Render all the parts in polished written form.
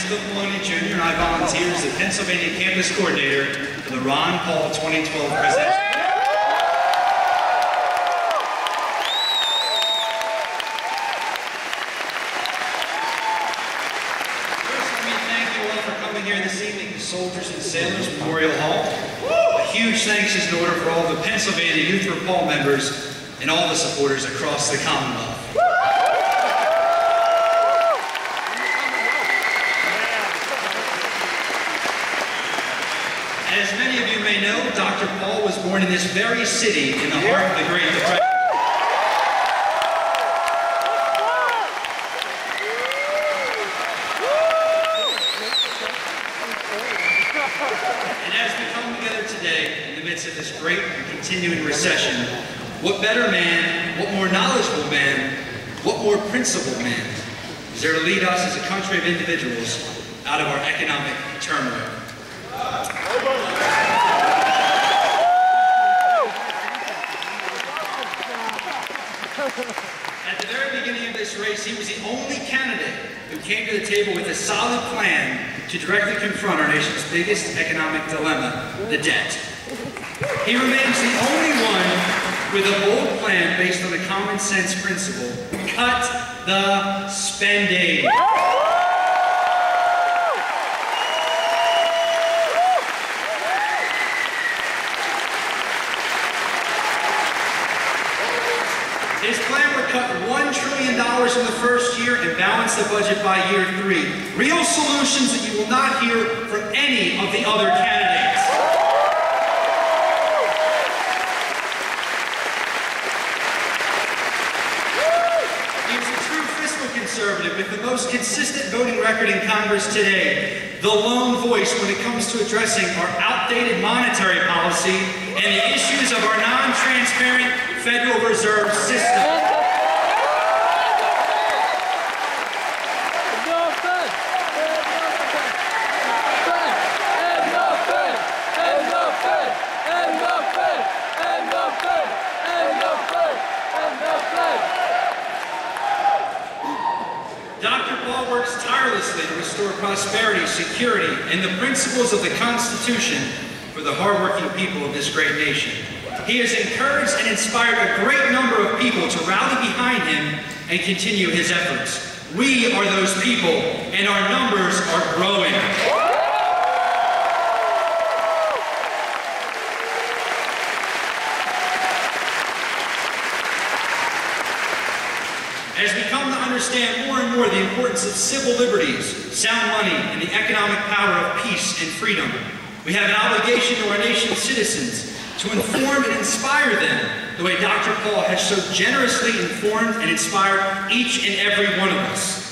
Cliff Maloney Jr. and I volunteer as the Pennsylvania Campus Coordinator for the Ron Paul 2012 presidential. Here this evening to Soldiers and Sailors Memorial Hall. A huge thanks is in order for all the Pennsylvania Youth for Paul members and all the supporters across the Commonwealth. As many of you may know, Dr. Paul was born in this very city in the heart of the Great Depression. And as we come together today, in the midst of this great and continuing recession, what better man, what more knowledgeable man, what more principled man is there to lead us as a country of individuals out of our economic turmoil? At the very beginning of this race, he was the only candidate who came to the table with a solid plan to directly confront our nation's biggest economic dilemma, the debt. He remains the only one with a bold plan based on the common sense principle, cut the spending. His plan would cut $1 trillion in the first year and balance the budget by year 3. Real solutions that you will not hear from any of the other candidates. He is a true fiscal conservative with the most consistent voting record in Congress today. The lone voice when it comes to addressing our outdated monetary policy and the issues of our non-transparent Federal Reserve system. Dr. Paul works tirelessly to restore prosperity, security, and the principles of the Constitution for the hardworking people of this great nation. He has encouraged and inspired a great number of people to rally behind him and continue his efforts. We are those people, and our numbers are growing. As we come to understand more and more the importance of civil liberties, sound money, and the economic power of peace and freedom, we have an obligation to our nation's citizens to inform and inspire them the way Dr. Paul has so generously informed and inspired each and every one of us.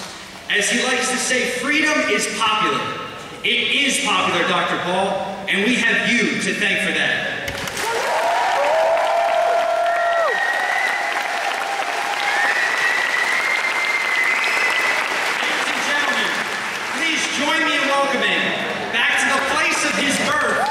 As he likes to say, freedom is popular. It is popular, Dr. Paul, and we have you to thank for that. Ladies and gentlemen, please join me in welcoming back to the place of his birth,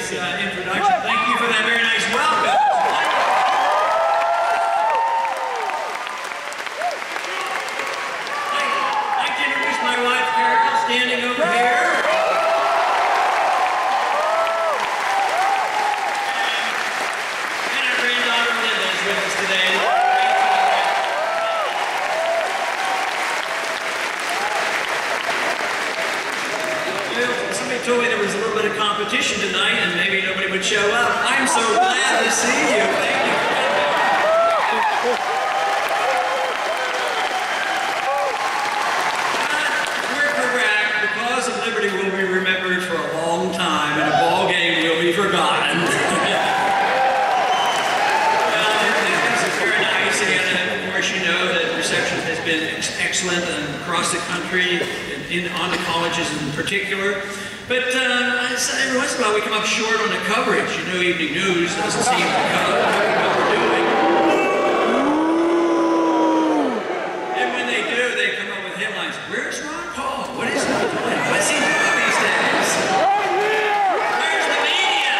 introduction. Thank you for that very nice welcome. I'd like to introduce my wife, Carol, standing over here. And Somebody told me there was a little bit of competition tonight and maybe nobody would show up. I'm so glad to see you. Thank you. We're correct. The cause of liberty will be remembered for a long time, and a ball game will be forgotten. You know that reception has been excellent across the country, on the colleges in particular. But every once in a while we come up short on the coverage. You know, evening news doesn't seem to cover what we're doing. And when they do, they come up with headlines. Where's Ron Paul? What is he doing? What's he doing these days? Where's the media?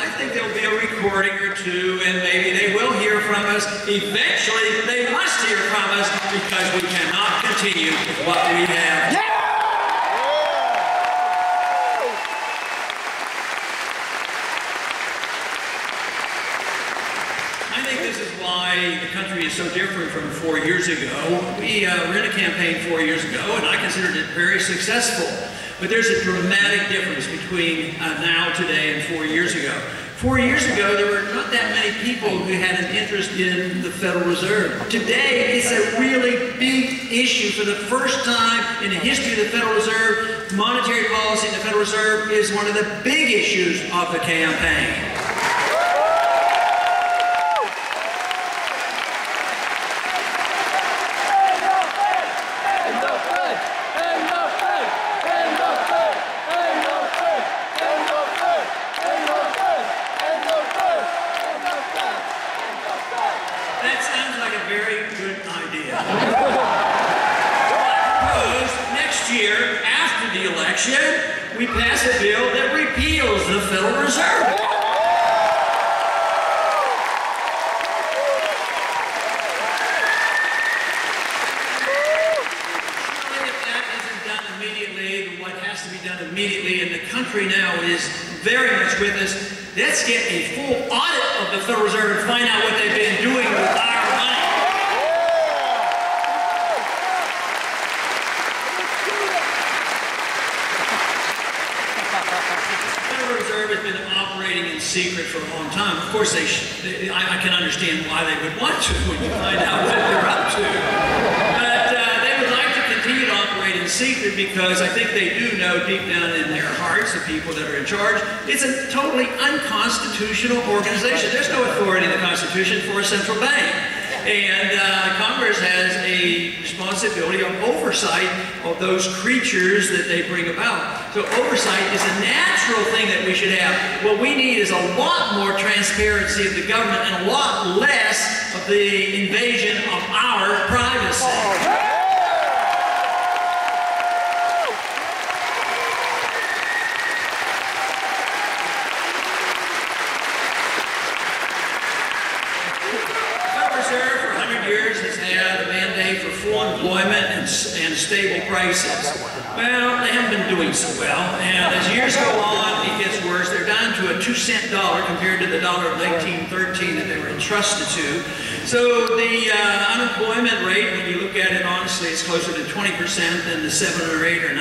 I think there'll be a recording or two, and maybe they will hear from us. Eventually, they must hear from us because we cannot continue with what we have. Yeah! I think this is why the country is so different from 4 years ago. We ran a campaign 4 years ago, and I considered it very successful. But there's a dramatic difference between now, today, and 4 years ago. 4 years ago, there were not that many people who had an interest in the Federal Reserve. Today, it's a really big issue. For the first time in the history of the Federal Reserve, monetary policy in the Federal Reserve is one of the big issues of the campaign. We pass a bill that repeals the Federal Reserve. Surely if that isn't done immediately, what has to be done immediately, and the country now is very much with us, let's get a full audit of the Federal Reserve and find out what they've been doing with our money. Has been operating in secret for a long time. Of course, I can understand why they would want to when you find out what they're up to. But they would like to continue to operate in secret because I think they do know deep down in their hearts, the people that are in charge, it's a totally unconstitutional organization. There's no authority in the Constitution for a central bank. And Congress has a responsibility of oversight of those creatures that they bring about. So oversight is a natural thing that we should have. What we need is a lot more transparency of the government and a lot less of the invasion of our privacy. Employment and stable prices. Well, they haven't been doing so well, and as years go on, it gets worse. They're down to a 2-cent dollar compared to the dollar of 1913 that they were entrusted to. So the unemployment rate, when you look at it honestly, it's closer to 20% than the 7 or 8 or 9%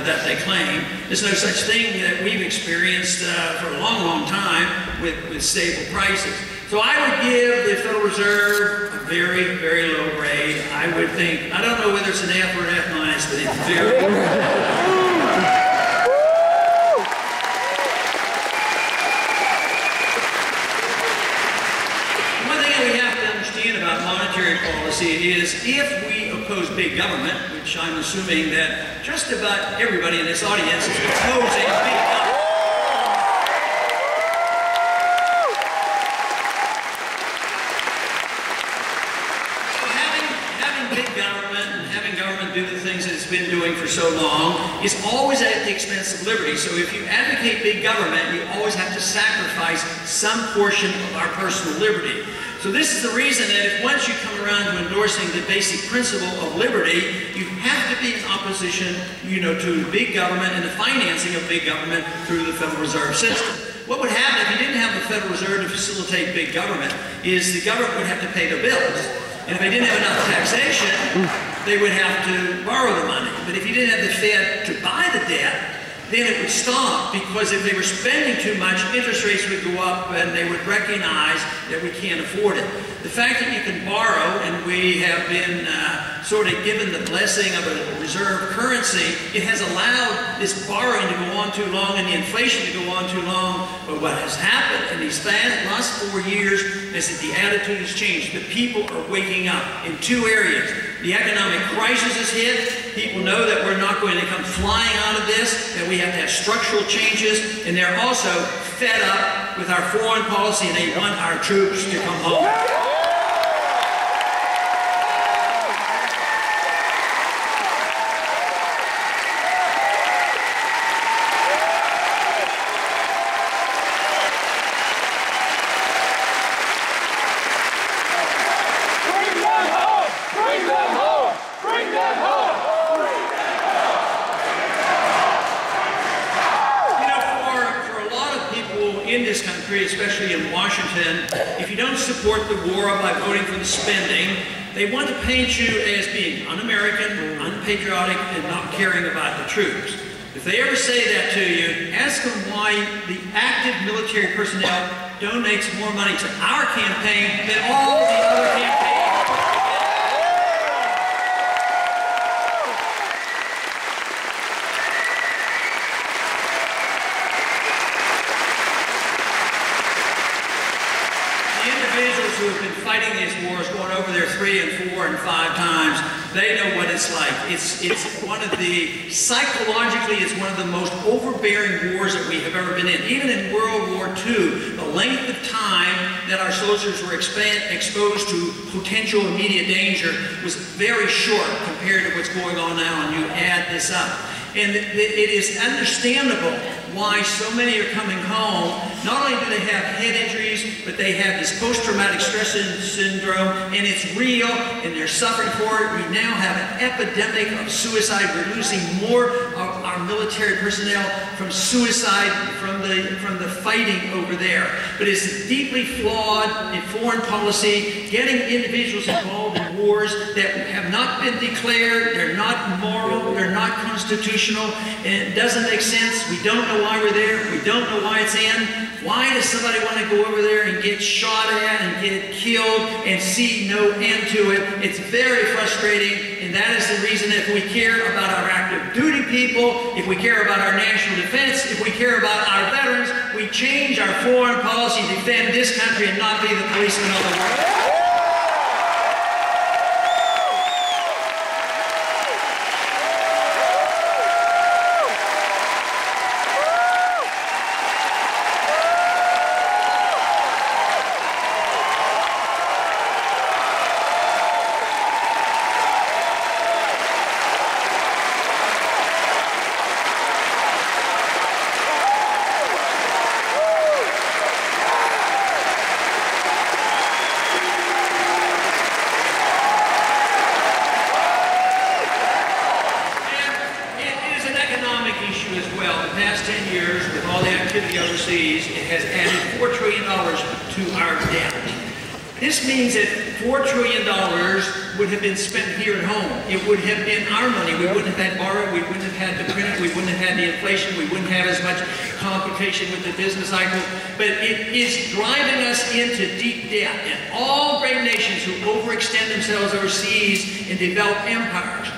that they claim. There's no such thing that we've experienced for a long, long time with stable prices. So I would give the Federal Reserve a very, very low grade. I would think, I don't know whether it's an F or an F minus, but it's very low. One thing that we have to understand about monetary policy is if we oppose big government, which I'm assuming that just about everybody in this audience is opposing big government. Do the things that it's been doing for so long is always at the expense of liberty. So if you advocate big government, you always have to sacrifice some portion of our personal liberty. So this is the reason that if once you come around to endorsing the basic principle of liberty, you have to be in opposition, to big government and the financing of big government through the Federal Reserve System. what would happen if you didn't have the Federal Reserve to facilitate big government is the government would have to pay their bills. And if they didn't have enough taxation, they would have to borrow the money. But if you didn't have the Fed to buy the debt, then it would stop, because if they were spending too much, interest rates would go up and they would recognize that we can't afford it. The fact that you can borrow, and we have been sort of given the blessing of a reserve currency, it has allowed this borrowing to go on too long and the inflation to go on too long. But what has happened in these last 4 years is that the attitude has changed. The people are waking up in two areas. The economic crisis has hit. People know that we're not going to come flying out of this, that we have to have structural changes, and they're also fed up with our foreign policy, and they want our troops to come home. In this country, especially in Washington, if you don't support the war by voting for the spending, they want to paint you as being un-American, unpatriotic, and not caring about the troops. If they ever say that to you, ask them why the active military personnel donates more money to our campaign than all the other campaigns. Who have been fighting these wars, going over there 3 and 4 and 5 times, they know what it's like. It's one of the, psychologically, it's one of the most overbearing wars that we have ever been in. Even in World War II, the length of time that our soldiers were exposed to potential immediate danger was very short compared to what's going on now, and you add this up. And it is understandable why so many are coming home. Not only do they have head injuries, but they have this post-traumatic stress syndrome, and it's real, and they're suffering for it. We now have an epidemic of suicide. We're losing more of our military personnel from suicide, from the fighting over there. But it's deeply flawed in foreign policy, getting individuals involved in wars that have not been declared, they're not moral, they're not constitutional, and it doesn't make sense. We don't know why we're there. We don't know why it's in. Why does somebody want to go over there and get shot at and get killed and see no end to it? It's very frustrating, and that is the reason if we care about our active duty people, if we care about our national defense, if we care about our veterans, we change our foreign policy to defend this country and not be the policemen of the world. Overseas, it has added $4 trillion to our debt. This means that $4 trillion would have been spent here at home. It would have been our money. We wouldn't have had borrowed, we wouldn't have had to print it, we wouldn't have had the inflation, we wouldn't have as much complication with the business cycle. But it is driving us into deep debt. And all great nations who overextend themselves overseas and develop empires,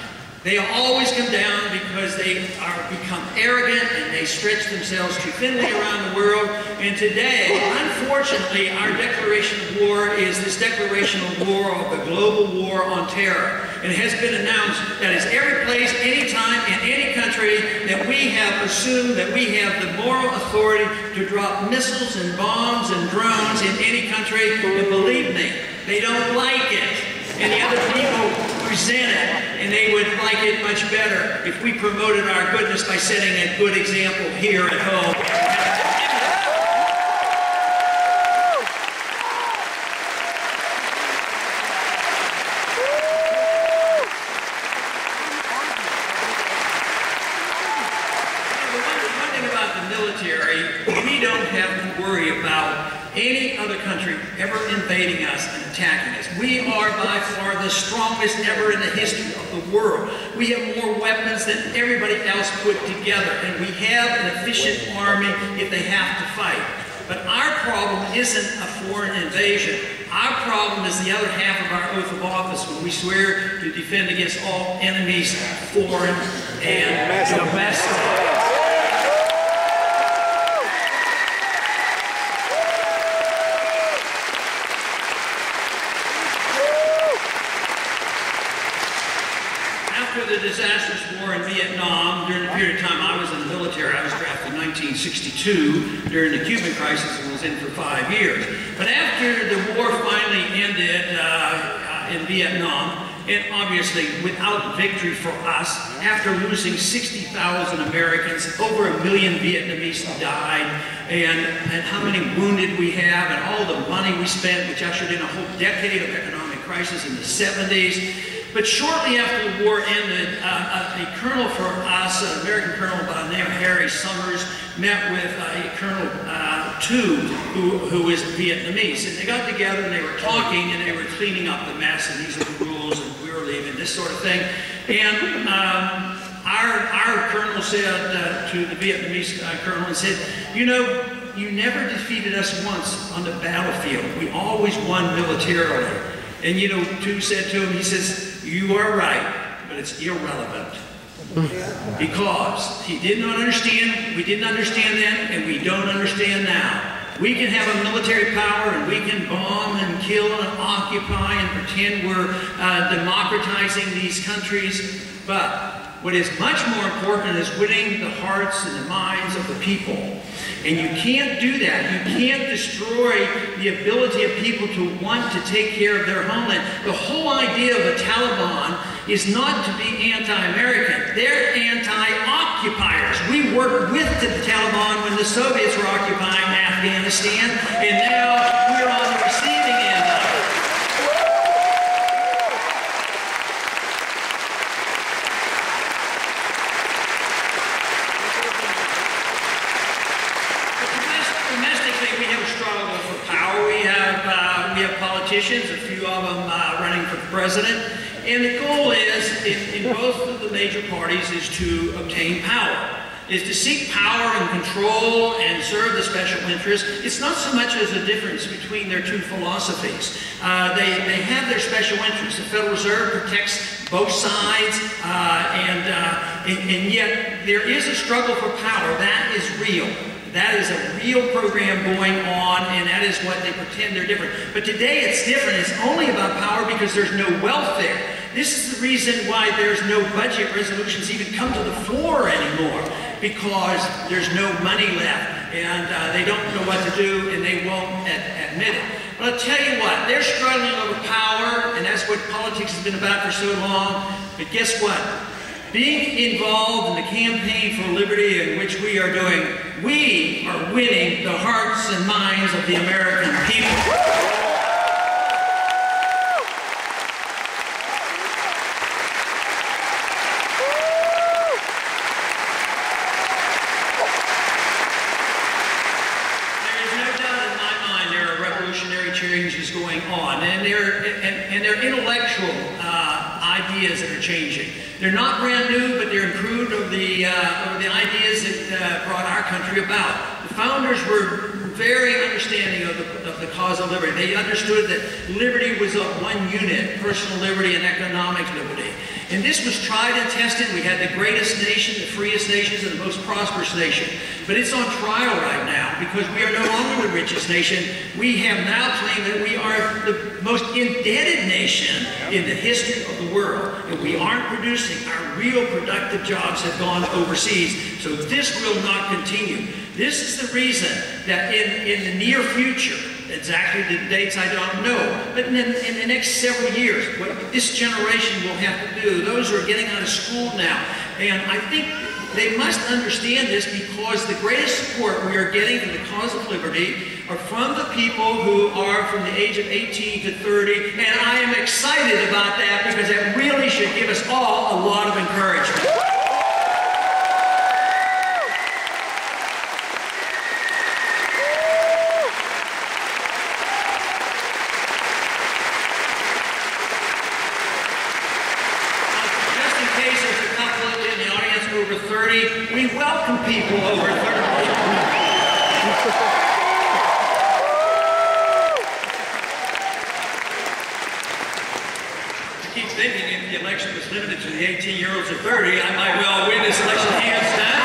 they always come down because they become arrogant and they stretch themselves too thinly around the world. And today, unfortunately, our declaration of war is this declaration of war of the global war on terror. And it has been announced that it's every place, any time, in any country that we have assumed that we have the moral authority to drop missiles and bombs and drones in any country. And believe me, they don't like it. And the other people resent it, and they would like it much better if we promoted our goodness by setting a good example here at home. One thing about the military, we don't have worry about any other country ever invading us and attacking us. We are by far the strongest ever in the history of the world. We have more weapons than everybody else put together, and we have an efficient army if they have to fight. But our problem isn't a foreign invasion. Our problem is the other half of our oath of office when we swear to defend against all enemies, foreign and domestic. After the disastrous war in Vietnam, during the period of time I was in the military, I was drafted in 1962 during the Cuban crisis and was in for 5 years. But after the war finally ended in Vietnam, and obviously without victory for us, after losing 60,000 Americans, over 1 million Vietnamese died, and how many wounded we have, and all the money we spent, which ushered in a whole decade of economic crisis in the 70s. But shortly after the war ended, a colonel for us, an American colonel by the name of Harry Summers, met with a Colonel Tu, who was Vietnamese. And they got together and they were talking and they were cleaning up the mess, and these are the rules, and we were leaving, this sort of thing. And our colonel said to the Vietnamese colonel, and said, you know, you never defeated us once on the battlefield. We always won militarily. And you know, Tu said to him, he says, you are right, but it's irrelevant. Because he did not understand, we didn't understand then, and we don't understand now. We can have a military power, and we can bomb and kill and occupy and pretend we're democratizing these countries, but what is much more important is winning the hearts and the minds of the people. And you can't do that. You can't destroy the ability of people to want to take care of their homeland. The whole idea of the Taliban is not to be anti-American. They're anti-occupiers. We worked with the Taliban when the Soviets were occupying Afghanistan, and now we're on the receiving end of it. Politicians, a few of them running for president, and the goal is, in both of the major parties, is to obtain power, is to seek power and control and serve the special interests. It's not so much as a difference between their two philosophies. They have their special interests. The Federal Reserve protects both sides, and yet there is a struggle for power. That is real. That is a real program going on, and that is what they pretend they're different. But today it's different. It's only about power because there's no welfare. This is the reason why there's no budget resolutions even come to the floor anymore, because there's no money left, and they don't know what to do, and they won't admit it. But I'll tell you what, they're struggling over power, and that's what politics has been about for so long. But guess what? Being involved in the campaign for liberty, in which we are doing, we are winning the hearts and minds of the American people. There is no doubt in my mind there are revolutionary changes going on, and they're intellectual ideas that are changing. They're not brand new, but they're improved over the ideas that brought our country about. The founders were very understanding of the cause of liberty. They understood that liberty was of one unit, personal liberty and economic liberty. And this was tried and tested. We had the greatest nation, the freest nations, and the most prosperous nation. But it's on trial right now because we are no longer the richest nation. We have now claimed that we are the most indebted nation in the history of the world. And we aren't producing. Our real productive jobs have gone overseas. So this will not continue. This is the reason that in the near future, exactly the dates I don't know, but in the next several years, what this generation will have to do, those who are getting out of school now, and I think they must understand this because the greatest support we are getting for the cause of liberty are from the people who are from the age of 18 to 30, and I am excited about that because it really should give us all a lot of encouragement. 30, I might well win this election hands down.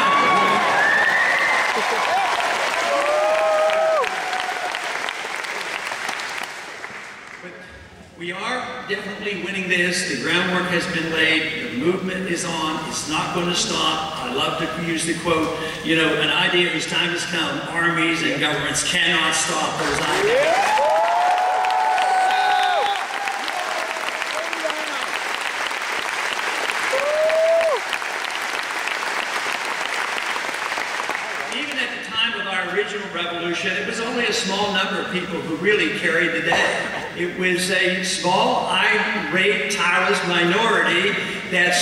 But we are definitely winning this. The groundwork has been laid. The movement is on. It's not going to stop. I love to use the quote, you know, an idea whose time has come. Armies and governments cannot stop those ideas. Revolution, it was only a small number of people who really carried the day. It was a small, irate, tireless minority that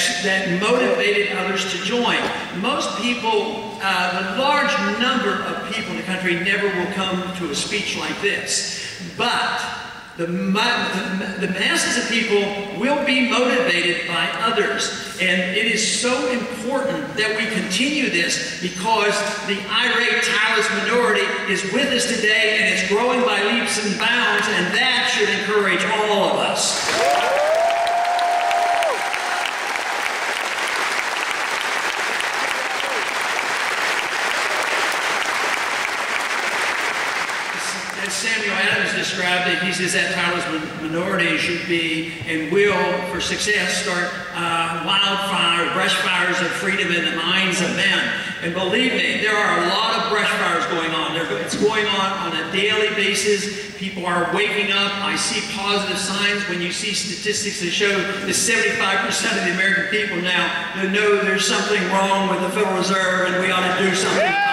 motivated others to join. Most people, the large number of people in the country never will come to a speech like this. But the masses of people will be motivated by others. And it is so important that we continue this because the irate, tireless minority is with us today and it's growing by leaps and bounds, and that should encourage all of us. As Samuel Adams described it, he says that tireless minority should be and will, for success, start wildfire, brush fires of freedom in the minds of men. And believe me, there are a lot of brush fires going on. It's going on a daily basis. People are waking up. I see positive signs when you see statistics that show that 75% of the American people now that know there's something wrong with the Federal Reserve and we ought to do something about it.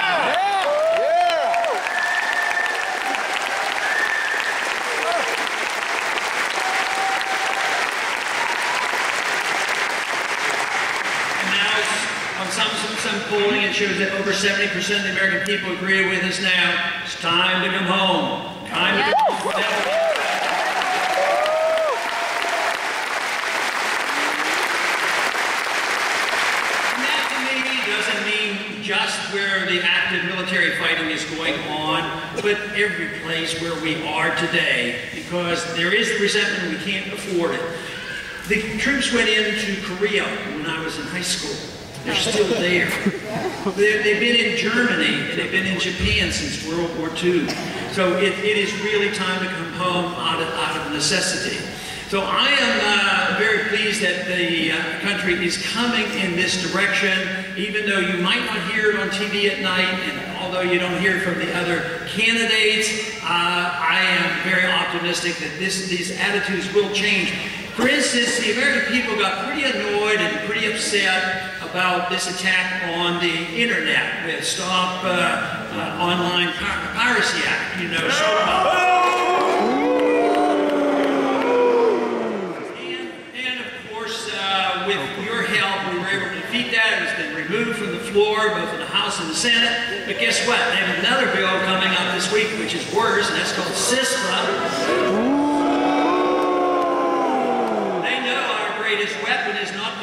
Some polling, it shows that over 70% of the American people agree with us now. It's time to come home. Time to come home. And that to me doesn't mean just where the active military fighting is going on, but every place where we are today, because there is the resentment and we can't afford it. The troops went into Korea when I was in high school. They're still there. They've been in Germany, and they've been in Japan since World War II. So it is really time to come home out of necessity. So I am very pleased that the country is coming in this direction, even though you might not hear it on TV at night, and although you don't hear from the other candidates, I am very optimistic that these attitudes will change. For instance, the American people got pretty annoyed and pretty upset about this attack on the internet with Stop Online Piracy Act, you know. And of course, with your help, we were able to defeat that. It's been removed from the floor, both in the House and the Senate. But guess what? They have another bill coming up this week, which is worse, and that's called CISPA. Greatest weapon is not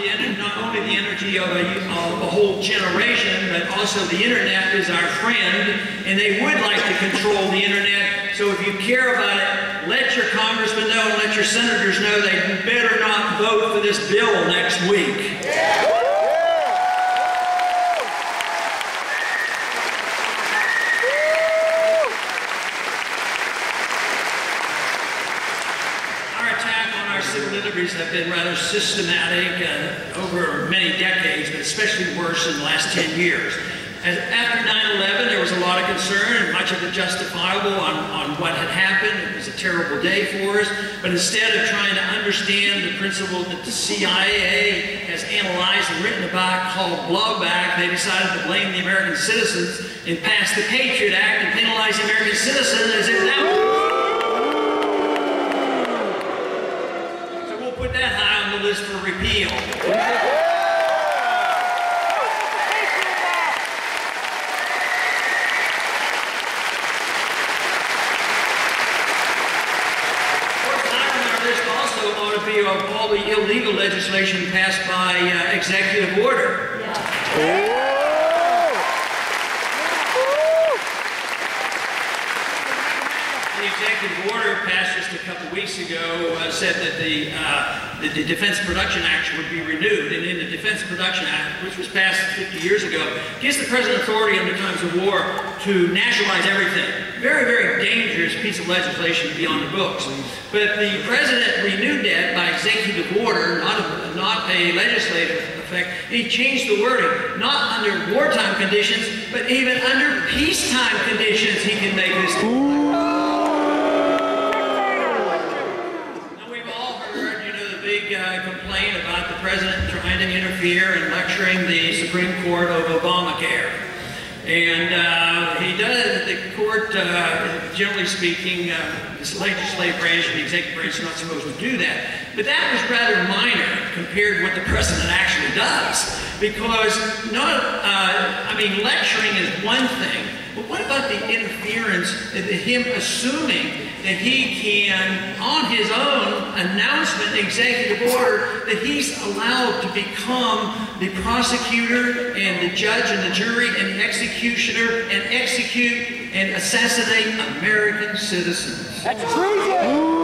only the energy of a whole generation, but also the internet is our friend, and they would like to control the internet. So if you care about it, let your congressmen know and let your senators know they better not vote for this bill next week. Civil liberties have been rather systematic over many decades, but especially worse in the last 10 years. After 9/11, there was a lot of concern, and much of it justifiable on what had happened. It was a terrible day for us. But instead of trying to understand the principle that the CIA has analyzed and written about called blowback, they decided to blame the American citizens and pass the Patriot Act and penalize the American citizens as if that was... Put that high on the list for repeal. High on our list also ought to be all the illegal legislation passed by executive order. The executive order passed just a couple weeks ago said that the Defense Production Act would be renewed. And in the Defense Production Act, which was passed 50 years ago, gives the President authority under times of war to nationalize everything. Very, very dangerous piece of legislation to be on the books. But the President renewed that by executive order, not a legislative effect. And he changed the wording. Not under wartime conditions, but even under peacetime conditions he can make this. Complaint about the President trying to interfere and lecturing the Supreme Court of Obamacare. And he does, the court, generally speaking, the legislative branch and the executive branch is not supposed to do that. But that was rather minor compared to what the President actually does. Because, lecturing is one thing, but what about the interference, him assuming that he can, on his own announcement, executive order, that he's allowed to become the prosecutor and the judge and the jury and the executioner and execute and assassinate American citizens? That's treason!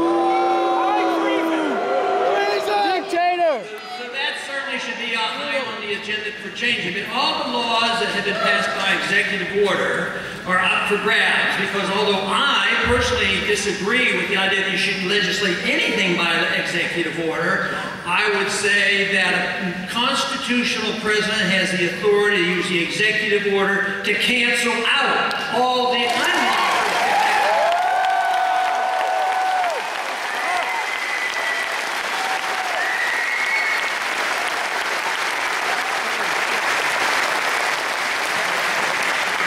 Should be high on the agenda for changing. But all the laws that have been passed by executive order are up for grabs, because although I personally disagree with the idea that you should legislate anything by the executive order, I would say that a constitutional president has the authority to use the executive order to cancel out all the unlawful.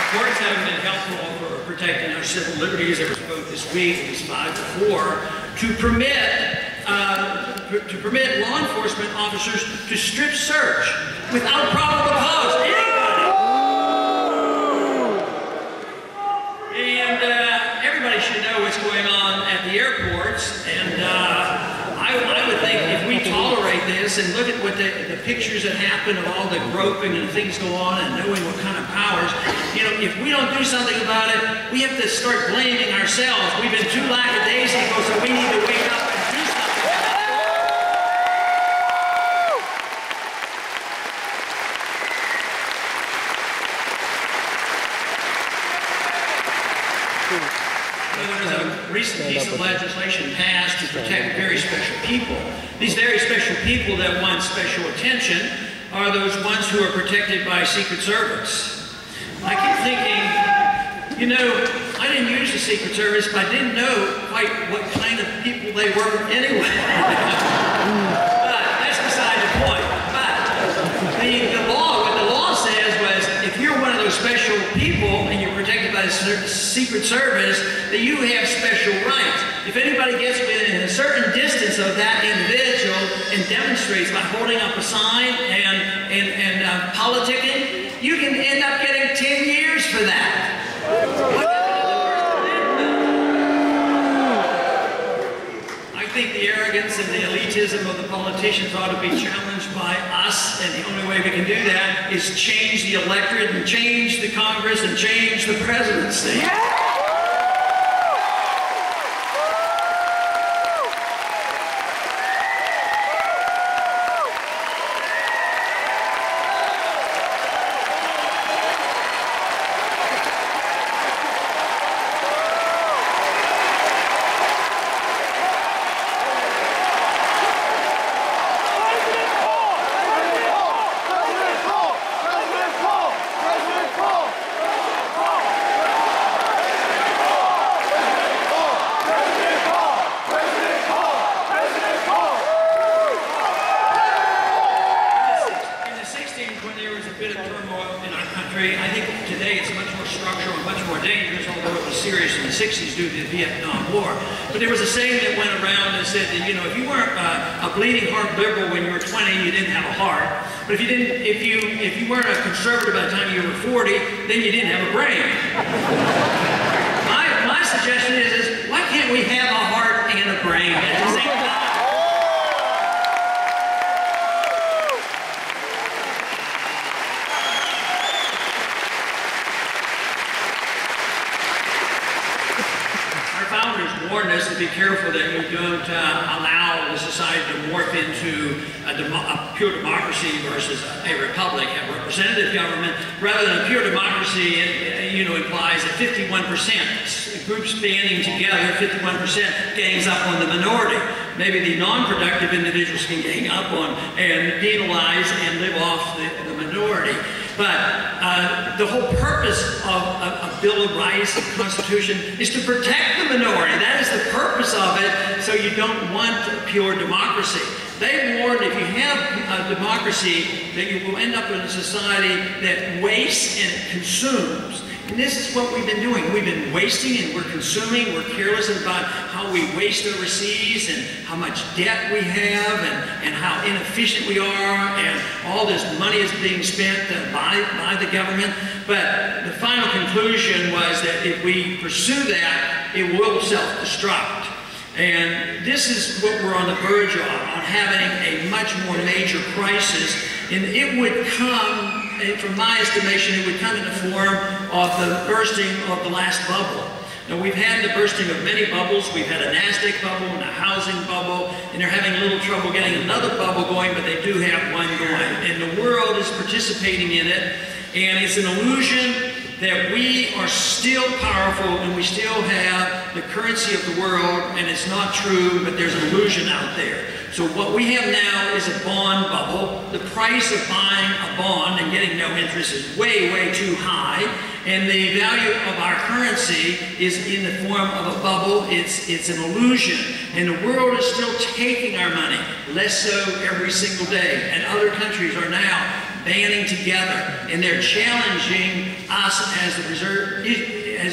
Courts have been helpful for protecting our civil liberties. There was a vote this week, it was 5-4, to permit law enforcement officers to strip search without probable cause anybody. And everybody should know what's going on at the airports. And I would think if we tolerate this and look at what the pictures that happen of all the groping and things go on and knowing what kind of powers, if we don't do something about it, we have to start blaming ourselves. We've been too lackadaisical, so we need to wake up and do something about it. There was a recent piece of legislation passed to protect very special people. These very special people that want special attention are those ones who are protected by Secret Service. I keep thinking, I didn't use the Secret Service, but I didn't know quite what kind of people they were anyway. But that's beside the point. But what the law says was, if you're one of those special people and you're protected by the Secret Service, that you have special rights. If anybody gets within a certain distance of that individual and demonstrates by holding up a sign and politicking, you can end up getting 10 years for that. I think the arrogance and the elitism of the politicians ought to be challenged by us, and the only way we can do that is change the electorate and change the Congress and change the presidency. I think today it's much more structural and much more dangerous, although it was serious in the 60s due to the Vietnam War. But there was a saying that went around that said that, if you weren't a bleeding heart liberal when you were 20, you didn't have a heart. But if you weren't a conservative by the time you were 40, then you didn't have a brain. My suggestion is why can't we have a heart and a brain at the same time? warned us to be careful that you don't allow the society to morph into a pure democracy versus a republic, a representative government. Rather than a pure democracy, it implies that 51% groups banding together, 51% gangs up on the minority. Maybe the non-productive individuals can gang up on and penalize and live off the minority. But the whole purpose of a Bill of Rights, the Constitution, is to protect the minority. That is the purpose of it, so you don't want pure democracy. They warned if you have a democracy that you will end up in a society that wastes and consumes. And this is what we've been doing. We've been wasting and we're consuming. We're careless about how we waste overseas and how much debt we have and how inefficient we are, and all this money is being spent by the government. But the final conclusion was that if we pursue that, it will self-destruct. And this is what we're on the verge on having a much more major crisis. And it would come, from my estimation, it would come in the form of the bursting of the last bubble. Now, we've had the bursting of many bubbles. We've had a NASDAQ bubble and a housing bubble, and they're having a little trouble getting another bubble going, but they do have one going. And the world is participating in it, and it's an illusion that we are still powerful and we still have the currency of the world, and it's not true, but there's an illusion out there. So what we have now is a bond bubble. The price of buying a bond and getting no interest is way, way too high, and the value of our currency is in the form of a bubble. It's an illusion, and the world is still taking our money, less so every single day, and other countries are now banding together, and they're challenging us as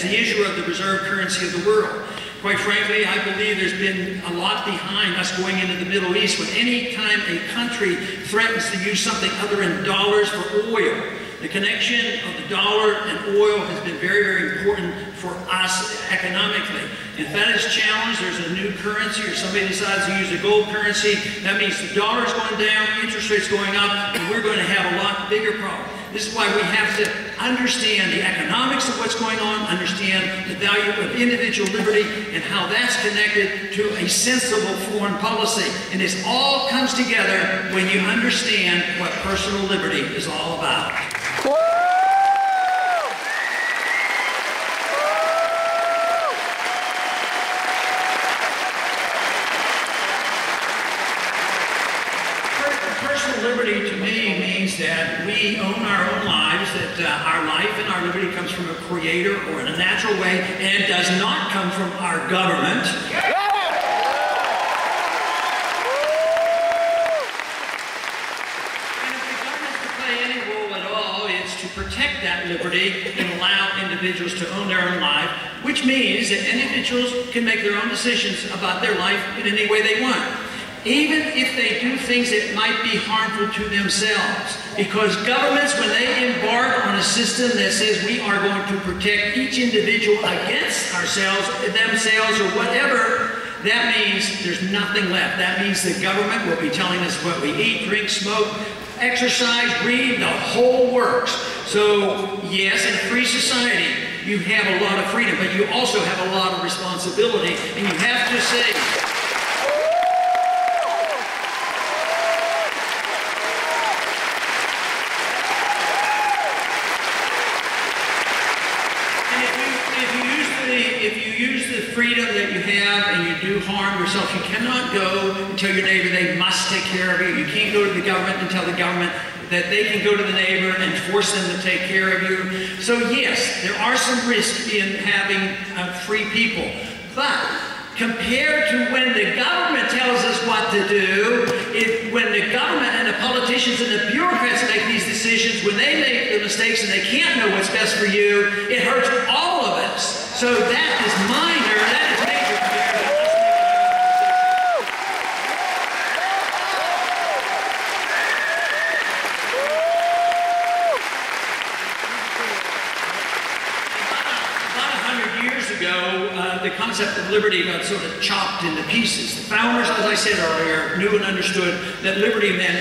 the issuer of the reserve currency of the world. Quite frankly, I believe there's been a lot behind us going into the Middle East. When any time a country threatens to use something other than dollars for oil, the connection of the dollar and oil has been very, very important for us economically. If that is challenged, there's a new currency, or somebody decides to use a gold currency, that means the dollar's going down, interest rates going up, and we're going to have a lot bigger problem. This is why we have to understand the economics of what's going on, understand the value of individual liberty, and how that's connected to a sensible foreign policy. And this all comes together when you understand what personal liberty is all about. Liberty to me means that we own our own lives, that our life and our liberty comes from a creator or in a natural way, and it does not come from our government. And if the government is to play any role at all, it's to protect that liberty and allow individuals to own their own life, which means that individuals can make their own decisions about their life in any way they want, even if they do things that might be harmful to themselves. Because governments, when they embark on a system that says we are going to protect each individual against ourselves, themselves, or whatever, that means there's nothing left. That means the government will be telling us what we eat, drink, smoke, exercise, read, the whole works. So, yes, in a free society, you have a lot of freedom, but you also have a lot of responsibility, and you have to say, freedom that you have and you do harm yourself, you cannot go and tell your neighbor they must take care of you. You can't go to the government and tell the government that they can go to the neighbor and force them to take care of you. So yes, there are some risks in having free people, but compared to when the government tells us what to do, when the government and the politicians and the bureaucrats make these decisions, when they make the mistakes and they can't know what's best for you, it hurts all of us. So that is minor, that is major compared to us making our own decisions. About 100 years ago, the concept of liberty got sort of chopped into pieces. The founders, as I said earlier, knew and understood that liberty meant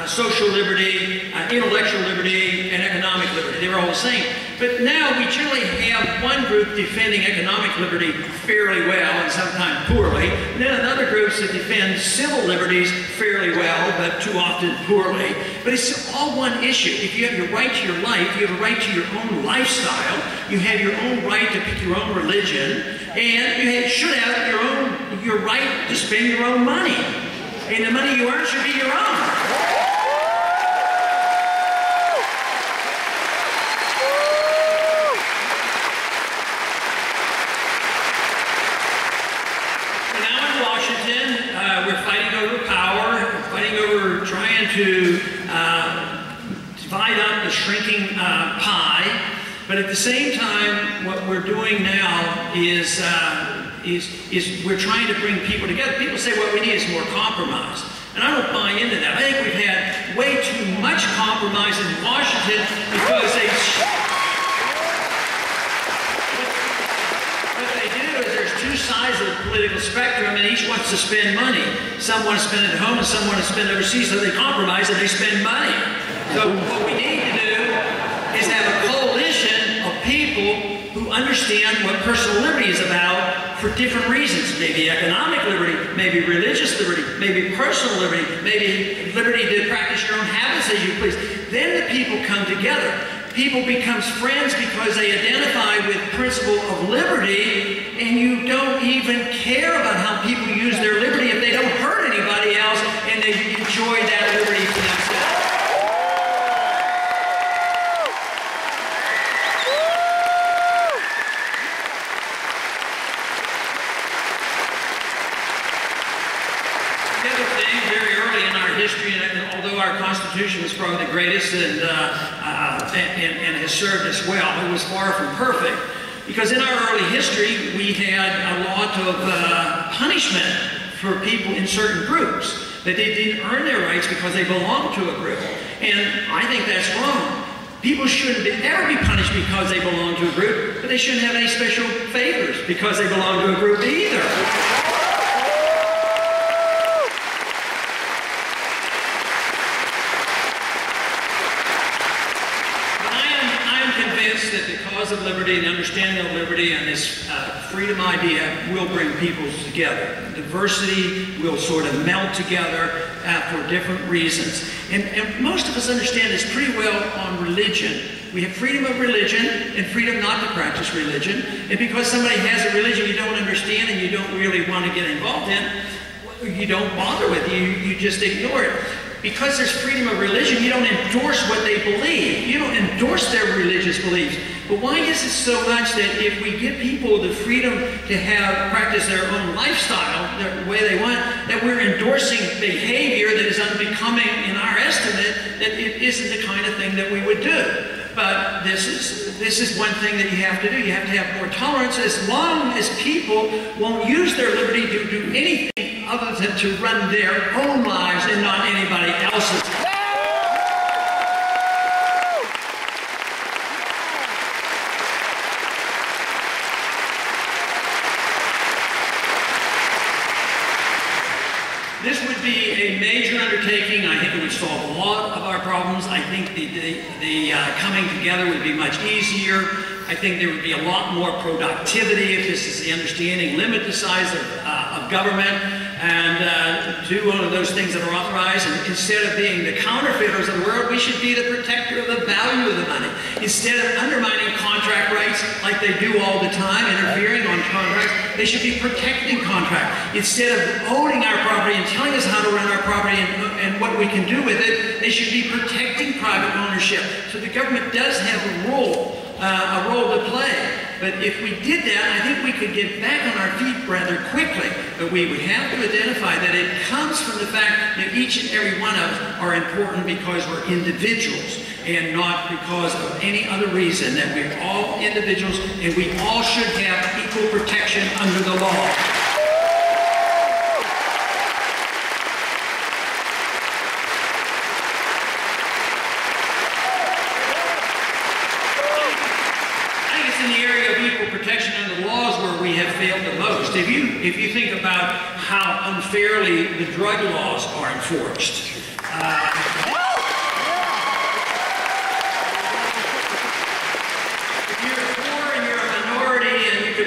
social liberty, intellectual liberty, and economic liberty. They were all the same. But now we generally have one group defending economic liberty fairly well and sometimes poorly, and then another groups that defend civil liberties fairly well, but too often poorly. But it's all one issue. If you have your right to your life, you have a right to your own lifestyle, you have your own right to pick your own religion, and you should have your right to spend your own money. And the money you earn should be your own. To divide up the shrinking pie, but at the same time, what we're doing now is we're trying to bring people together. People say what we need is more compromise, and I don't buy into that. I think we've had way too much compromise in Washington because two sides of the political spectrum, and each wants to spend money. Some want to spend it at home, and some want to spend overseas, so they compromise and they spend money. So what we need to do is have a coalition of people who understand what personal liberty is about for different reasons. Maybe economic liberty, maybe religious liberty, maybe personal liberty, maybe liberty to practice your own habits as you please. Then the people come together. People becomes friends because they identify with the principle of liberty, and you don't even care about how people use their liberty if they don't hurt anybody else and they enjoy that liberty for themselves. The other thing, very early in our history, and although our Constitution was probably the greatest and has served us well, it was far from perfect. Because in our early history, we had a lot of punishment for people in certain groups, that they didn't earn their rights because they belonged to a group. And I think that's wrong. People shouldn't ever be punished because they belong to a group, but they shouldn't have any special favors because they belong to a group either. That the cause of liberty and understanding of liberty and this freedom idea will bring peoples together. Diversity will sort of melt together for different reasons. And most of us understand this pretty well on religion. We have freedom of religion and freedom not to practice religion. And because somebody has a religion you don't understand and you don't really want to get involved in, you don't bother with it. You just ignore it. Because there's freedom of religion, you don't endorse what they believe. You don't endorse their religious beliefs. But why is it so much that if we give people the freedom to practice their own lifestyle the way they want, that we're endorsing behavior that is unbecoming in our estimate, that it isn't the kind of thing that we would do? But this is one thing that you have to do. You have to have more tolerance as long as people won't use their liberty to do anything other than to run their own lives and not anybody else's. This would be a major undertaking. I think it would solve a lot of our problems. I think the coming together would be much easier. I think there would be a lot more productivity if this is the understanding. Limit the size of government and do one of those things that are authorized. And instead of being the counterfeiters of the world, we should be the protector of the value of the money. Instead of undermining contract rights like they do all the time, interfering on contracts, they should be protecting contract. Instead of owning our property and telling us how to run our property and what we can do with it, they should be protecting private ownership. So the government does have a role to play. But if we did that, I think we could get back on our feet rather quickly. But we would have to identify that it comes from the fact that each and every one of us are important because we're individuals and not because of any other reason, that we're all individuals and we all should have equal protection under the law. Protection under the laws where we have failed the most. If you think about how unfairly the drug laws are enforced,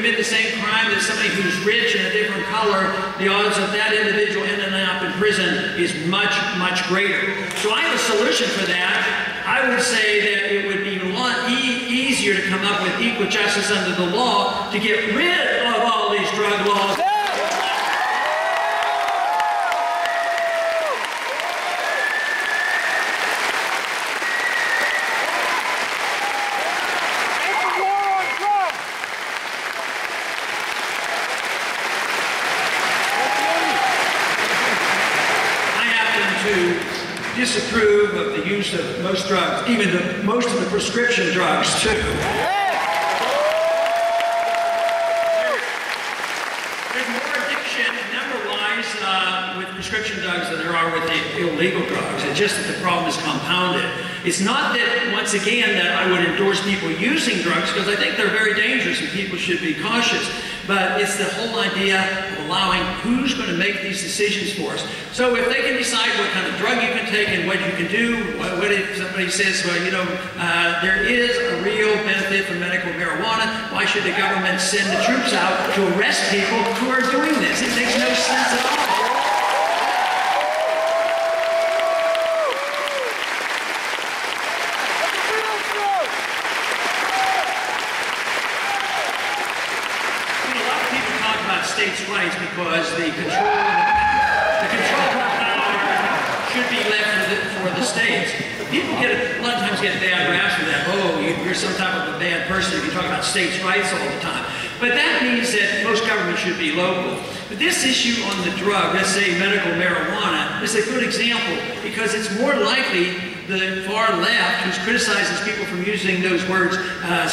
commit the same crime as somebody who's rich and a different color, the odds of that individual ending up in prison is much, much greater. So I have a solution for that. I would say that it would be a lot easier to come up with equal justice under the law to get rid of all these drug laws. Disapprove of the use of most drugs, even most of the prescription drugs too. There's more addiction number-wise with prescription drugs than there are with the illegal drugs. It's just that the problem is compounded. It's not that, once again, that I would endorse people using drugs, because I think they're very dangerous and people should be cautious. But it's the whole idea of allowing who's going to make these decisions for us. So if they can decide what kind of drug you can take and what you can do, what if somebody says, well, you know, there is a real benefit from medical marijuana, why should the government send the troops out to arrest people who are doing this? It makes no sense at all. States' rights because the control power should be left for the states. People a lot of times get bad raps for that. Oh, you're some type of a bad person if you talk about states' rights all the time. But that means that most government should be local. But this issue on the drug, let's say medical marijuana, is a good example because it's more likely the far left, which criticizes people from using those words,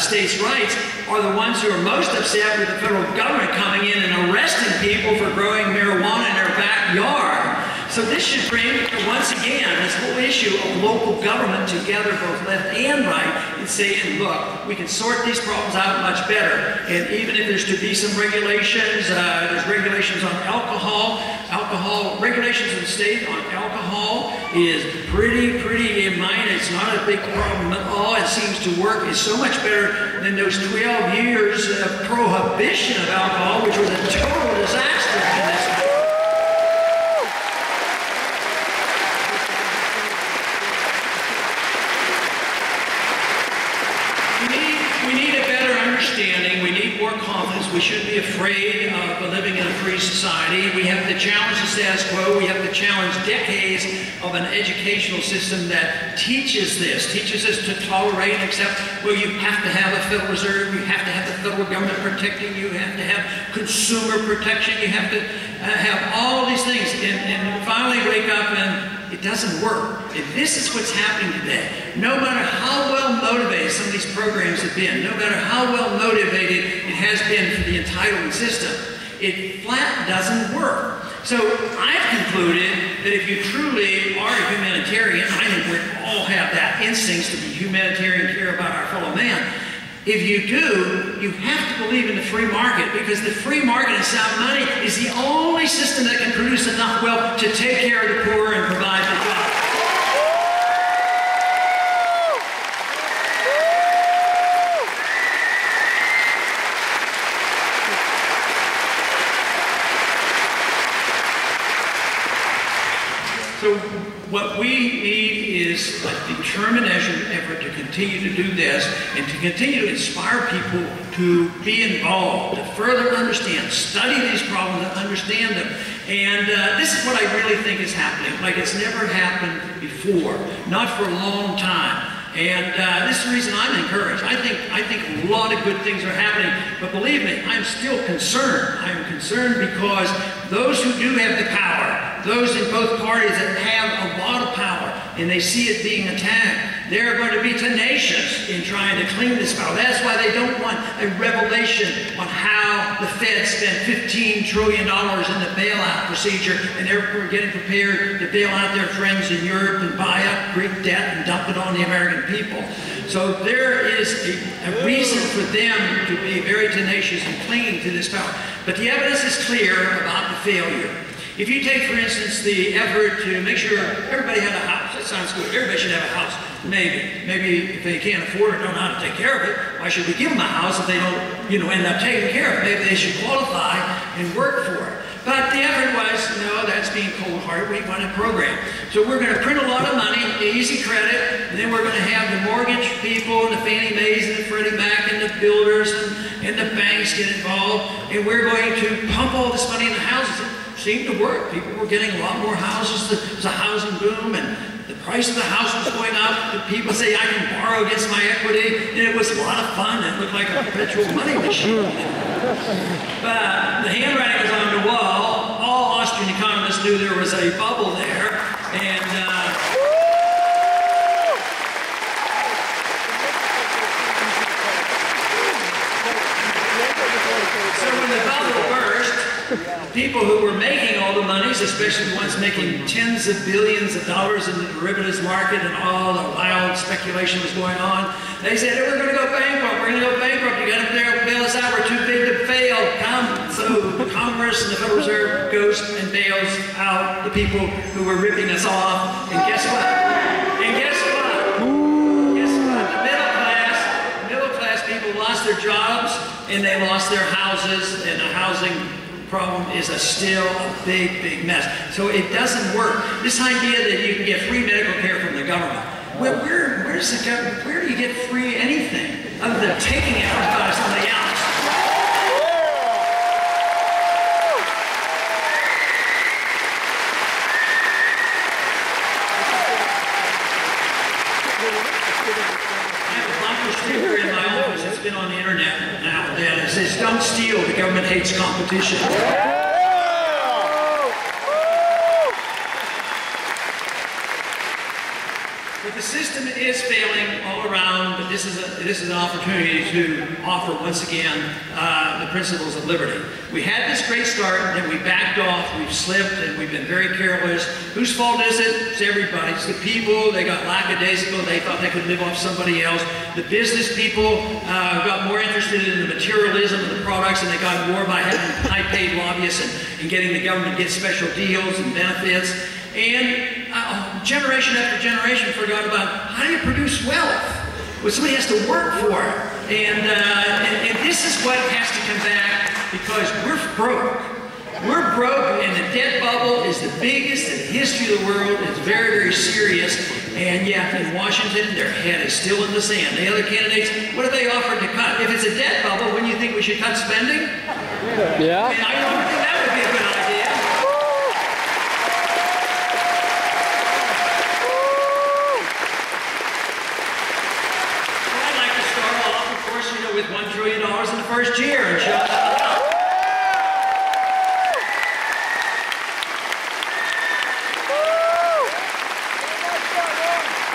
states' rights, are the ones who are most upset with the federal government coming in and arresting people for growing marijuana in their backyard. So this should bring, once again, this whole issue of local government together, both left and right, and saying, look, we can sort these problems out much better. And even if there's to be some regulations, there's regulations on alcohol. Regulations in the state on alcohol is pretty minor. It's not a big problem at all. It seems to work. It's so much better than those 12 years of prohibition of alcohol, which was a total disaster in this country. We need a better understanding. We need more confidence. We shouldn't be afraid of living in a free society. We have to challenge the status quo. We have to challenge decades of an educational system that teaches us to tolerate and accept, well, you have to have a Federal Reserve, you have to have the federal government protecting you, you have to have consumer protection, you have to have all these things, and finally wake up and it doesn't work. And this is what's happening today. No matter how well motivated some of these programs have been, no matter how well motivated it has been for the entitlement system, it flat doesn't work. So I've concluded that if you truly are a humanitarian, I think we all have that instincts to be humanitarian, care about our fellow man. If you do, you have to believe in the free market, because the free market and sound money is the only system that can produce enough wealth to take care of the poor and provide for jobs. So what we need is a determination effort to continue to do this and to continue to inspire people to be involved, to further understand, study these problems and understand them. And this is what I really think is happening, like it's never happened before, not for a long time. And this is the reason I'm encouraged. I think a lot of good things are happening, but believe me, I'm still concerned. I'm concerned because those who do have the power, those in both parties that have a lot of power, and they see it being attacked, they're going to be tenacious in trying to clean this power. That's why they don't want a revelation on how the Fed spent $15 trillion in the bailout procedure, and they're getting prepared to bail out their friends in Europe and buy up Greek debt and dump it on the American people. So there is a reason for them to be very tenacious and clinging to this power. But the evidence is clear about the failure. If you take, for instance, the effort to make sure everybody had a house, that sounds good. Everybody should have a house. Maybe if they can't afford it, don't know how to take care of it. Why should we give them a house if they don't, end up taking care of it? Maybe they should qualify and work for it. But the effort was, no, that's being cold-hearted. We want a program. So we're going to print a lot of money, easy credit, and then we're going to have the mortgage people and the Fannie Mae's and the Freddie Mac and the builders and the banks get involved, and we're going to pump all this money in the houses. It seemed to work. People were getting a lot more houses. There was a housing boom, and the price of the house was going up. The people say, I can borrow against my equity, and it was a lot of fun. It looked like a perpetual money machine. But the handwriting was on the wall. All Austrian economists knew there was a bubble there, and so when the bubble burst, people who were making all the monies, especially the ones making tens of billions of dollars in the derivatives market and all the wild speculation was going on, they said, hey, we're going to go bankrupt, we're going to go bankrupt, you got to bail us out, we're too big to fail, come. So Congress and the Federal Reserve goes and bails out the people who were ripping us off, and guess what? The middle class people lost their jobs, and they lost their houses, and the housing problem is still a big, big mess. So it doesn't work. This idea that you can get free medical care from the government, well, where's the government? Where do you get free anything other than taking it from somebody else? I have a bumper sticker in my office. It's been on the internet now and then. It says, don't steal, the government hates competition. But the system is failing all around, but this is an opportunity to offer, once again, the principles of liberty. We had this great start, and then we backed off, we've slipped, and we've been very careless. Whose fault is it? It's everybody's. It's the people, they got lackadaisical, they thought they could live off somebody else. The business people got more interested in the materialism of the products, and they got more by having high-paid lobbyists and getting the government to get special deals and benefits. And generation after generation forgot about how do you produce wealth? Well, somebody has to work for it. And this is what has to come back, because we're broke. We're broke, and the debt bubble is the biggest in the history of the world. It's very, very serious. And yet, in Washington, their head is still in the sand. The other candidates, what have they offered to cut? If it's a debt bubble, wouldn't you think we should cut spending? Yeah. I mean, I don't think that would be a good idea. With $1 trillion in the first year and shut it out.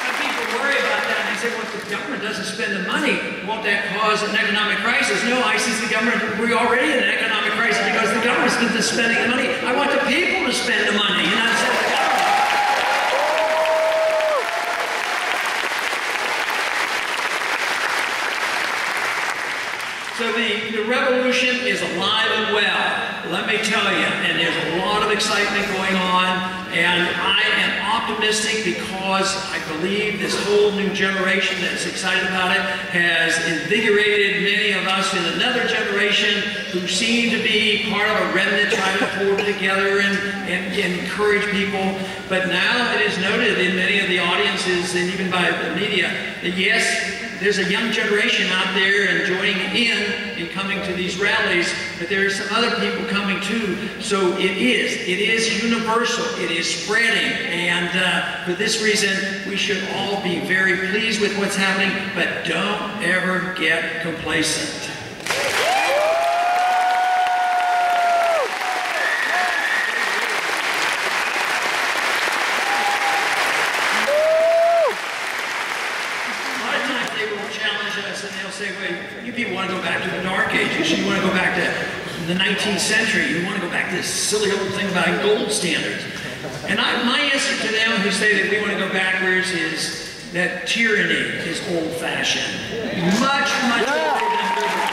Some people worry about that, and they say, well, if the government doesn't spend the money, won't that cause an economic crisis? No, I see the government, we're already in an economic crisis because the government's been spending the money. I want the people to spend the money, and not the government. So the revolution is alive and well, let me tell you, and there's a lot of excitement going on, and I am optimistic because I believe this whole new generation that's excited about it has invigorated many of us in another generation who seem to be part of a remnant trying to hold it together and encourage people. But now it is noted in many of the audiences and even by the media that yes, there's a young generation out there and joining in and coming to these rallies, but there are some other people coming too. So it is universal, it is spreading, and for this reason, we should all be very pleased with what's happening, but don't ever get complacent. Say, wait, you people want to go back to the Dark Ages, you want to go back to the 19th century, you want to go back to this silly old thing about gold standards. And my answer to them who say that we want to go backwards is that tyranny is old-fashioned. Much, much older than liberty.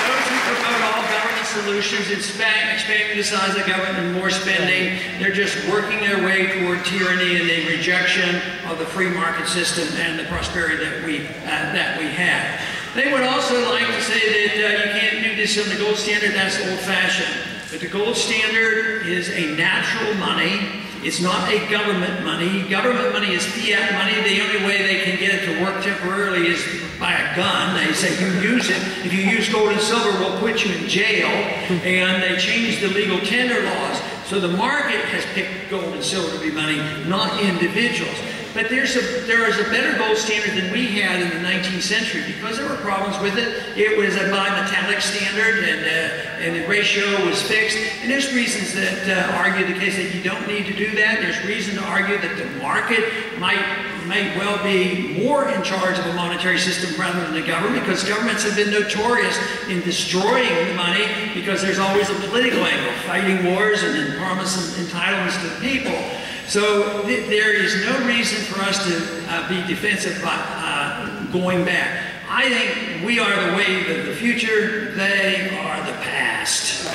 Those who promote all governance solutions. It's expanding the size of government and more spending. They're just working their way toward tyranny and the rejection of the free market system and the prosperity that we have. They would also like to say that you can't do this on the gold standard. That's old-fashioned. But the gold standard is a natural money. It's not a government money. Government money is fiat money. The only way they can get it to work temporarily is by a gun. They say, you use it. If you use gold and silver, we'll put you in jail. And they changed the legal tender laws. So the market has picked gold and silver to be money, not individuals. But there is a better gold standard than we had in the 19th century because there were problems with it. It was a bimetallic standard and the ratio was fixed. And there's reasons that argue the case that you don't need to do that. There's reason to argue that the market may well be more in charge of a monetary system rather than the government because governments have been notorious in destroying the money because there's always a political angle, fighting wars and then promising entitlements to the people. So there is no reason for us to be defensive by going back. I think we are the wave of the future. They are the past.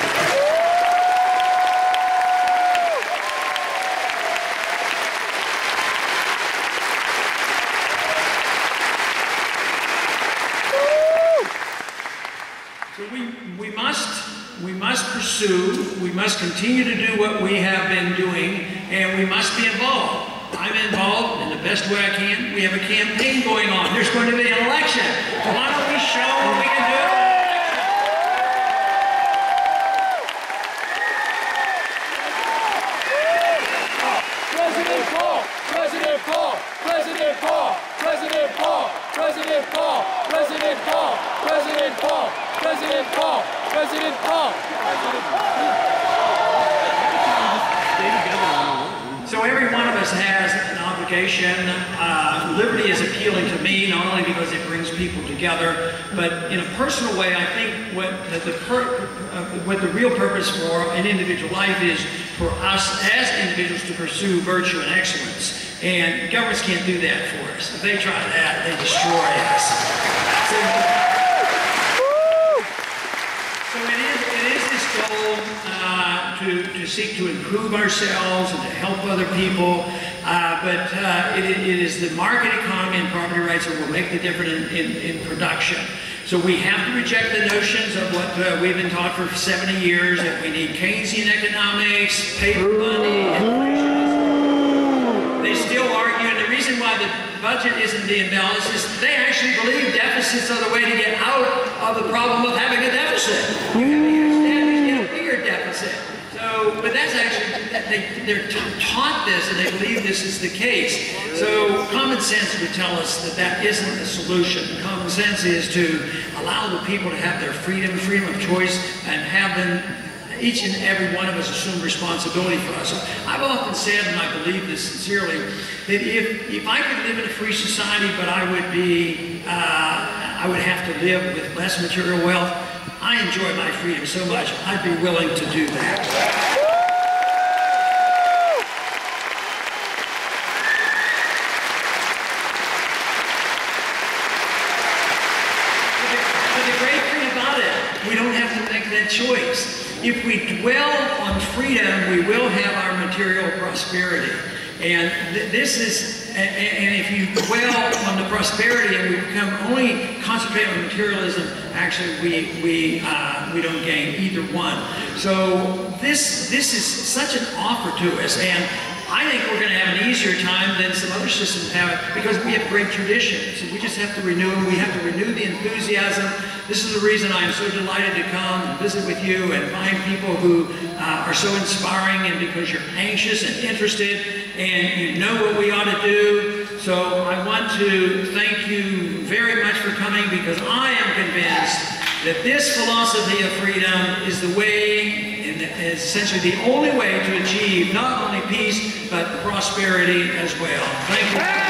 So we must pursue, we must continue to do what we have been doing, and we must be involved. I'm involved in the best way I can. We have a campaign going on. There's going to be an election. So why don't we show what we can do? President Paul! President Paul! President Paul! President Paul! President Paul! President Paul! President Paul! President Paul! President Paul! So every one of us has an obligation. Liberty is appealing to me, not only because it brings people together, but in a personal way, I think what the real purpose for an individual life is for us as individuals to pursue virtue and excellence. And governments can't do that for us. If they try that, they destroy us. So it is this goal to seek to improve ourselves and to help other people, but it is the market economy and property rights that will make the difference in production. So we have to reject the notions of what we've been taught for 70 years, that we need Keynesian economics, paper money, inflation. They still argue, and the reason why the budget isn't being balanced is they actually believe deficits are the way to get out of the problem of having a deficit. You have a bigger deficit. So, but that's actually, they're taught this and they believe this is the case. So common sense would tell us that that isn't the solution. Common sense is to allow the people to have their freedom of choice, and have them, each and every one of us, assume responsibility for us. So I've often said, and I believe this sincerely, that if I could live in a free society, but I would have to live with less material wealth, I enjoy my freedom so much, I'd be willing to do that. But the great thing about it, we don't have to make that choice. If we dwell on freedom, we will have our material prosperity. And this is, and if you dwell on the prosperity and we become only concentrate on materialism, actually we don't gain either one. So this is such an offer to us, and I think we're going to have an easier time than some other systems have because we have great traditions. We just have to renew them. We have to renew the enthusiasm. This is the reason I'm so delighted to come and visit with you and find people who are so inspiring, and because you're anxious and interested and you know what we ought to do. So I want to thank you very much for coming, because I am convinced that this philosophy of freedom is the way, and is essentially the only way to achieve not only peace, but prosperity as well. Thank you.